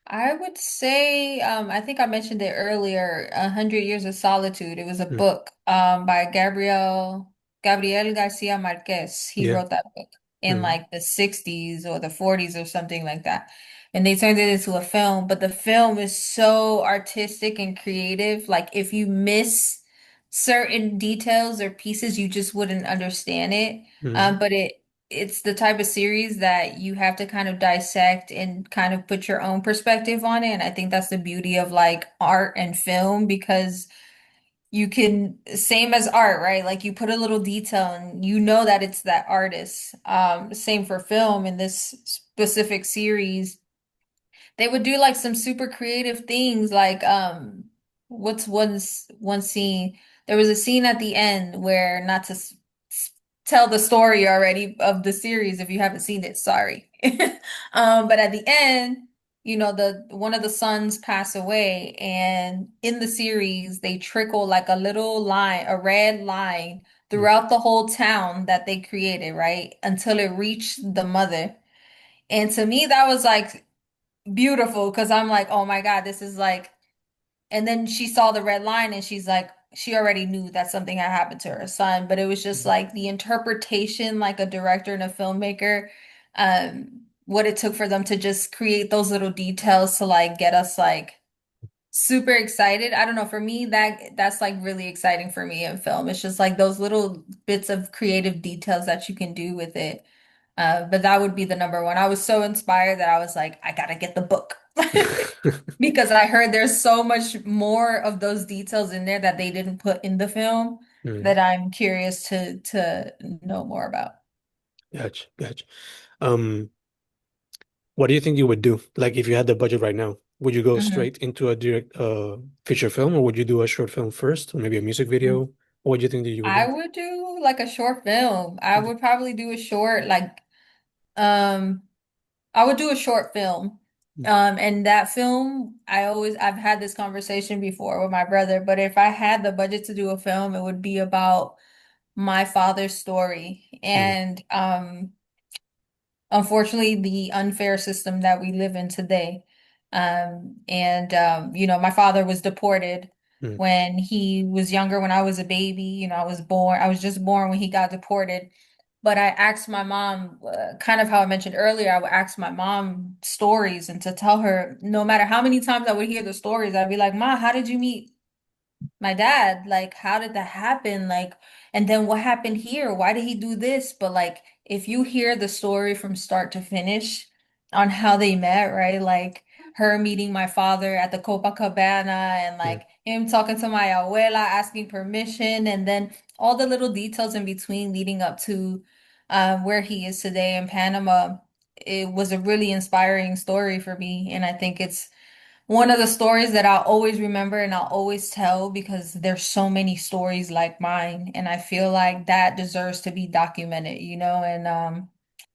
I would say, I think I mentioned it earlier, A Hundred Years of Solitude. It was a Mm, book by Gabriel Garcia Marquez. He yeah. wrote that book in Mm, like the 60s or the 40s or something like that. And they turned it into a film, but the film is so artistic and creative. Like if you miss certain details or pieces, you just wouldn't understand it. mm, But it's the type of series that you have to kind of dissect and kind of put your own perspective on it. And I think that's the beauty of like art and film because you can, same as art, right? Like you put a little detail and you know that it's that artist. Same for film in this specific series they would do like some super creative things like what's one scene there was a scene at the end where not to tell the story already of the series if you haven't seen it, sorry. But at the end, the one of the sons pass away and in the series they trickle like a little line, a red line mm. throughout the whole town that they created, right? Until it reached the mother. And to me, that was like beautiful because I'm like, oh my God, this is like, and then she saw the red line and she's like, she already knew that something had happened to her son, but it was just like the interpretation, like a director and a filmmaker, what it took for them to just create those little details to like get us like super excited. I don't know, for me, that's like really exciting for me in film. It's just like those little bits of creative details that you can do with it. But that would be the number one. I was so inspired that I was like, I gotta get the book. Because I heard there's so much more of those details in there that they didn't put in the film Mm, that I'm curious to know more about. gotcha. Um, what do you think you would do? Like if you had the budget right now, would you go Mhm. straight into a direct feature film or would you do a short film first or maybe a music video? What do you think that you would I do? would do like a short film. I Mm, would probably do a short um I would do a short film. mm, And that film, I've had this conversation before with my brother, but if I had the budget to do a film, it would be about my father's story. mm, And unfortunately, the unfair system that we live in today. My father was deported mm, when he was younger, when I was a baby. I was just born when he got deported. But I asked my mom, kind of how I mentioned earlier, I would ask my mom stories and to tell her, no matter how many times I would hear the stories, I'd be like, Ma, how did you meet my dad? Like, how did that happen? Like, and then what happened here? Why did he do this? But like, if you hear the story from start to finish on how they met, right? Like her meeting my father at the Copacabana and mm. like him talking to my abuela, asking permission, and then all the little details in between leading up to where he is today in Panama. It was a really inspiring story for me, and I think it's one of the stories that I'll always remember and I'll always tell because there's so many stories like mine and I feel like that deserves to be documented, and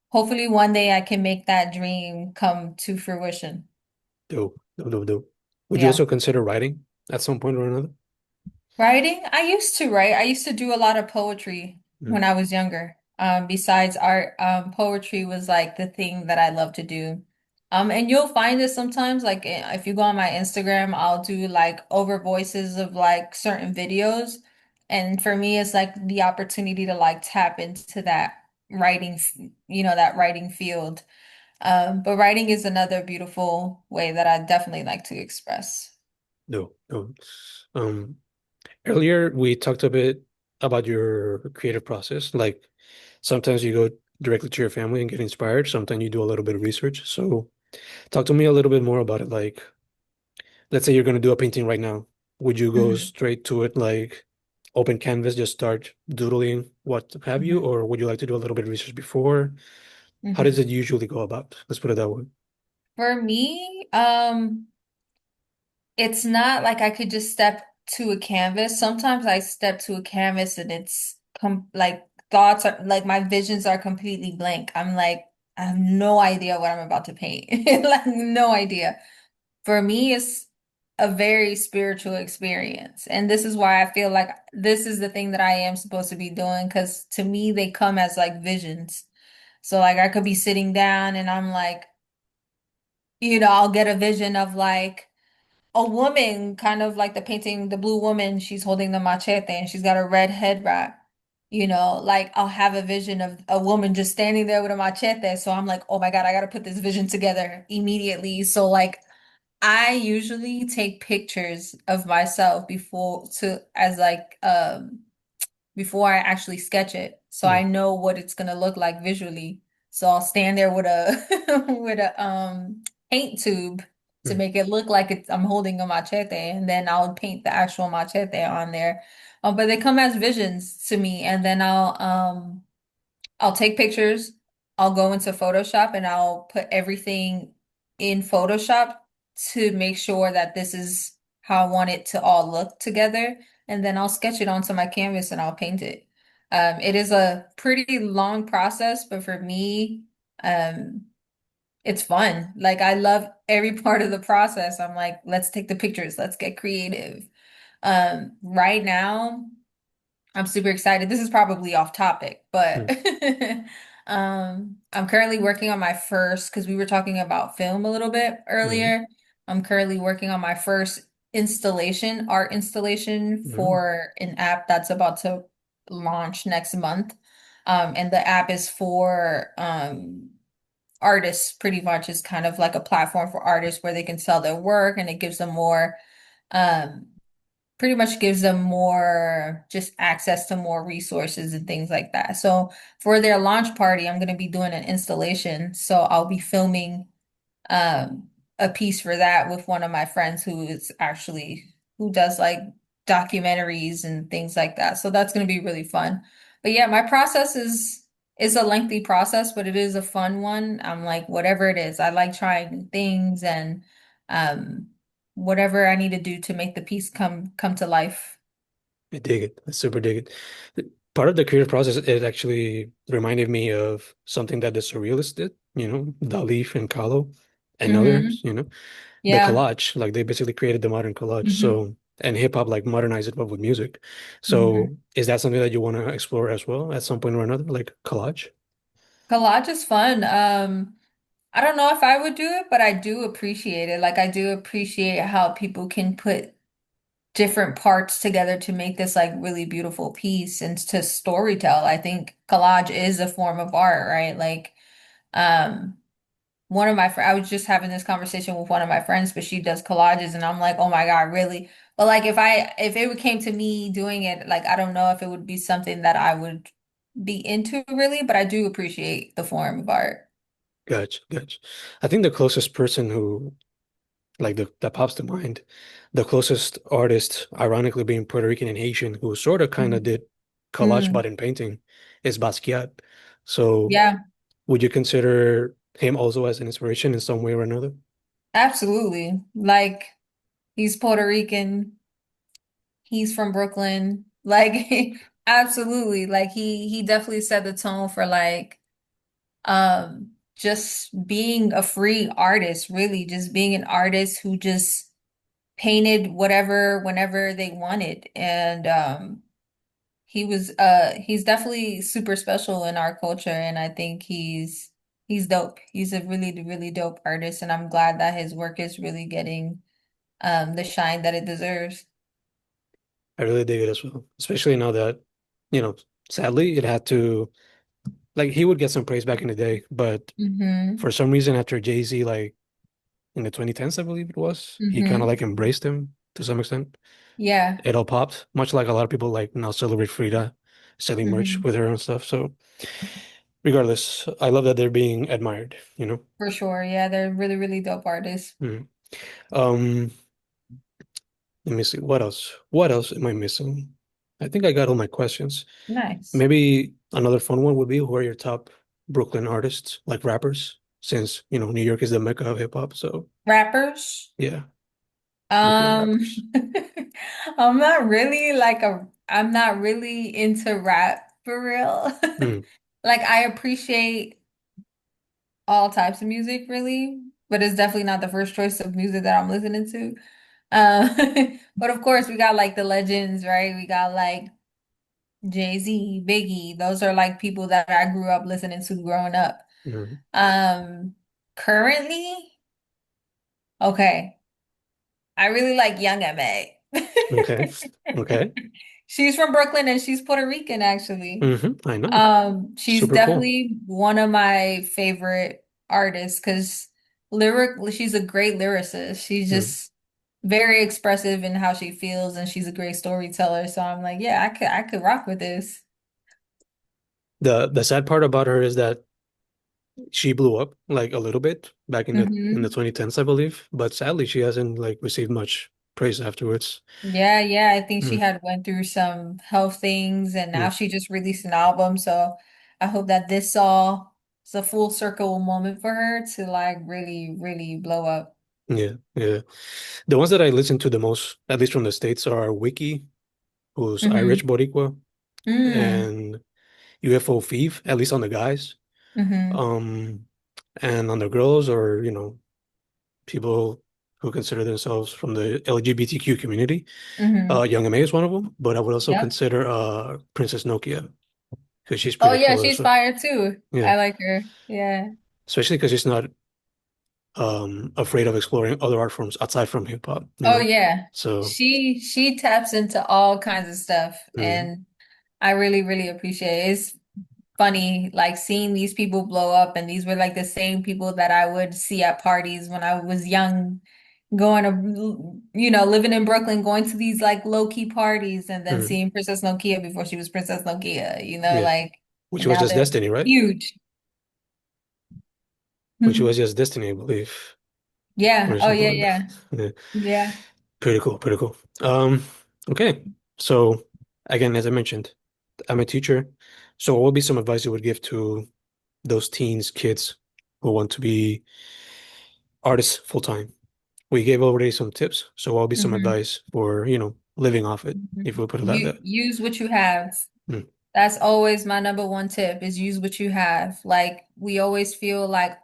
hopefully one day I can make that dream come to fruition. Dope. Would you Yeah. also consider writing at some point or another? Writing, I used to write. I used to do a lot of poetry when Mm, I was younger. Besides art, poetry was like the thing that I love to do. And you'll find it sometimes, like if you go on my Instagram, I'll do like over voices of like certain videos. And for me, it's like the opportunity to like tap into that writing, that writing field. But writing is another beautiful way that I definitely like to express. No, no. Um, Earlier we talked a bit about your creative process. Like sometimes you go directly to your family and get inspired. Sometimes you do a little bit of research. So talk to me a little bit more about it. Like, let's say you're going to do a painting right now. Would you go Hmm. straight to it, like open canvas, just start doodling, what have you, Hmm. or would you like to do a little bit of research before? How does Hmm. it usually go about? Let's put it that way. For me, it's not like I could just step to a canvas. Sometimes I step to a canvas and it's com like thoughts are like my visions are completely blank. I'm like, I have no idea what I'm about to paint. Like no idea. For me, it's a very spiritual experience. And this is why I feel like this is the thing that I am supposed to be doing because to me they come as like visions. So like I could be sitting down and I'm like, I'll get a vision of like a woman, kind of like the painting, the blue woman, she's holding the machete and she's got a red head wrap. Like I'll have a vision of a woman just standing there with a machete. So I'm like, oh my God, I got to put this vision together immediately. So like I usually take pictures of myself before I actually sketch it. So I Mm, know what it's gonna look like visually. So I'll stand there with a with a paint tube to mm, make it look like I'm holding a machete, and then I'll paint the actual machete on there. But they come as visions to me, and then I'll take pictures. I'll go into Photoshop and I'll put everything in Photoshop to make sure that this is how I want it to all look together. And then I'll sketch it onto my canvas and I'll paint it. It is a pretty long process, but for me, um, it's fun. Like I love every part of the process. I'm like, let's take the pictures, let's get creative. Right now, I'm super excited. This is probably off topic, but mm, I'm currently working on my first, because we were talking about film a little bit mm, earlier. I'm currently working on my first art installation mm. for an app that's about to launch next month. And the app is for artists, pretty much. Is kind of like a platform for artists where they can sell their work and it gives them more um pretty much gives them more just access to more resources and things like that. So for their launch party, I'm going to be doing an installation. So I'll be filming um a piece for that with one of my friends who does like documentaries and things like that. So that's going to be really fun. But yeah, my process is a lengthy process, but it is a fun one. I'm like whatever it is, I like trying new things and um whatever I need to do to make the piece come to life. I dig it. I super dig it. Part of the creative process, it actually reminded me of something that the surrealists did, Dali and Kahlo and others, Hmm. the Yeah. collage, like they basically created the modern collage. Hmm. So, and hip hop like modernized it but with music. Hmm. So, is that something that you want to explore as well at some point or another, like collage? Collage is fun. I don't know if I would do it, but I do appreciate it. Like I do appreciate how people can put different parts together to make this like really beautiful piece and to storytell. I think collage is a form of art, right? Like um one of my fr I was just having this conversation with one of my friends, but she does collages and I'm like, "Oh my God, really?" But like if it came to me doing it, like I don't know if it would be something that I would be into really, but I do appreciate the form of art. Gotcha, gotcha. I think the closest person who like that pops to mind, the closest artist, ironically being Puerto Rican and Haitian, who sort of kind of Mhm. did collage but Mm, in painting, is Basquiat. So, yeah, would you consider him also as an inspiration in some way or another? absolutely. Like he's Puerto Rican, he's from Brooklyn. Like absolutely. Like he definitely set the tone for like just being a free artist, really just being an artist who just painted whatever whenever they wanted. And he's definitely super special in our culture, and I think he's dope. He's a really, really dope artist, and I'm glad that his work is really getting the shine that it deserves. I really dig it as well, especially now that, you know, sadly, it had to, like, he would get some praise back in the day, but Mm-hmm. for some reason, after Jay-Z, like, in the 2010s, I believe it was, he kind of Mm-hmm. like embraced him to some extent. Yeah. It all popped, much like a lot of people like now celebrate Frida selling merch Mm-hmm. with her and stuff. So regardless, I love that they're being admired, you know? For sure. Yeah, they're really, really dope artists. Mhm. Um, Let me see. What else? What else am I missing? I think I got all my questions. Nice. Maybe another fun one would be who are your top Brooklyn artists, like rappers, since, New York is the mecca of hip hop. So Rappers. yeah, Brooklyn Um, rappers. I'm not really into rap for real. Mm, Like I appreciate all types of music really, but it's definitely not the first choice of music that I'm listening to. But of course we got like the legends, right? We got like Jay-Z, Biggie. Those are like people that I grew up listening to growing up. mm, Um, Currently, okay, I really like Young M.A. okay. Okay. She's from Brooklyn and she's Puerto Rican actually. I know. She's Super cool. definitely one of my favorite artists because she's a great lyricist. She's Mm. just very expressive in how she feels and she's a great storyteller. So I'm like, yeah, I could rock with this. The sad part about her is that she blew up like a little bit back in the Hmm 2010s, I believe, but sadly she hasn't like received much praise afterwards. Yeah, yeah. I think she Mm, had went through some health things and now mm, she just released an album. So I hope that this all is a full circle moment for her to like really, really blow up. yeah, yeah. The ones that I listen to the most, at least from the States, are Wiki, who's Irish Hmm Boricua, Mm. and UFO Thief, at least on the guys. hmm Um, and on the girls, or people who consider themselves from the LGBTQ community. hmm Young M.A is one of them, but I would also Yep. consider Princess Nokia because she's Oh pretty yeah, cool she's also. fire too. Yeah, I like her. Yeah. especially because she's not afraid of exploring other art forms aside from hip hop, you Oh know. yeah. So, She taps into all kinds of stuff mm, and I really, really appreciate it. It's funny, like seeing these people blow up, and these were like the same people that I would see at parties when I was young, going to, living in Brooklyn, going to these like low-key parties, and then mm, seeing Princess Nokia before she was Princess Nokia, yeah, like, which and was now just they're Destiny, right? huge. Which was just Destiny, I believe, Yeah. or Oh, something yeah, like that. yeah. Yeah, Yeah. pretty cool, pretty cool. Okay, so again, as I mentioned, I'm a teacher. So, what would be some advice you would give to those teens, kids who want to be artists full time? We gave already some tips, so what would be some hmm advice for, living off it, if we put it like You that? use what you have. Mm, That's always my number one tip is use what you have. Like we always feel like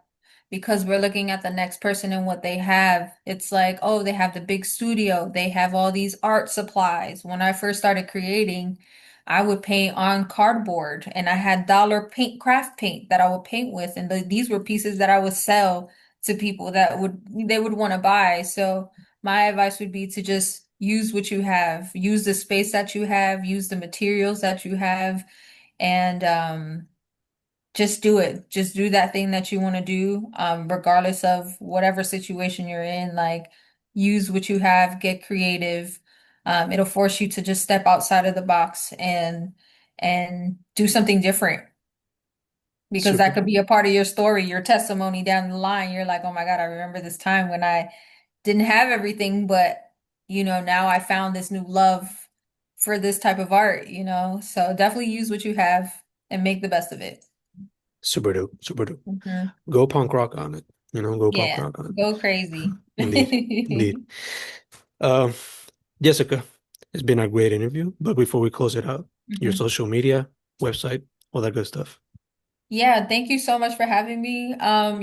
because we're looking at the next person and what they have, it's like, oh, they have the big studio, they have all these art supplies. When I first started creating, I would paint on cardboard and I had dollar paint craft paint that I would paint with and these were pieces that I would sell to people that would want to buy. So my advice would be to just use what you have, use the space that you have, use the materials that you have, and just do it. Just do that thing that you want to do, regardless of whatever situation you're in. Like, use what you have, get creative. It'll force you to just step outside of the box and do something different because super that could dope. be a part of your story, your testimony down the line. You're like, oh my God, I remember this time when I didn't have everything, but now I found this new love for this type of art. So definitely use what you have and make the best of it. Super dope. Super dope. Mhm. Go punk rock on it. Go punk Yeah, rock on it. go crazy. Indeed. Indeed. Uh, Jessica, it's been a great interview. But before we close it out, your Mhm. social media, website, all that good stuff. Yeah, thank you so much for having me.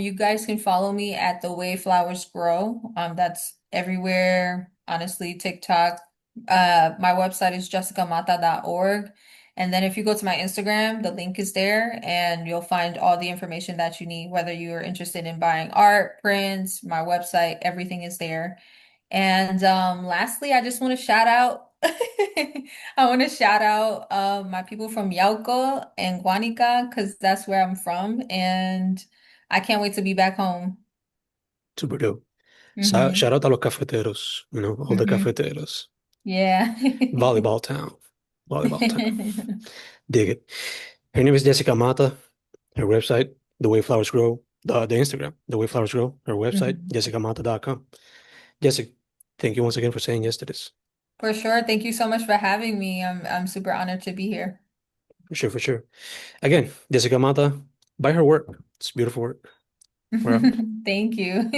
You guys can follow me at The Way Flowers Grow. That's everywhere, honestly, TikTok. My website is jessicamata.org. And then if you go to my Instagram, the link is there and you'll find all the information that you need, whether you are interested in buying art, prints, my website, everything is there. And lastly, I just want to shout out I want to shout out my people from Yauco and Guanica because that's where I'm from and I can't wait to be back home. Super dope. Hmm. Shout out a los cafeteros, all the Hmm. cafeteros. Yeah. Volleyball town. Volleyball town. Dig it. Her name is Jessica Mata. Her website, The Way Flowers Grow. The Instagram, The Way Flowers Grow. Her website, Mhm. jessicamata.com. Jessica, thank you once again for saying yes to this. For sure. Thank you so much for having me. I'm super honored to be here. For sure, for sure. Again, Jessica Mata, buy her work. It's beautiful work. We're out. Thank you.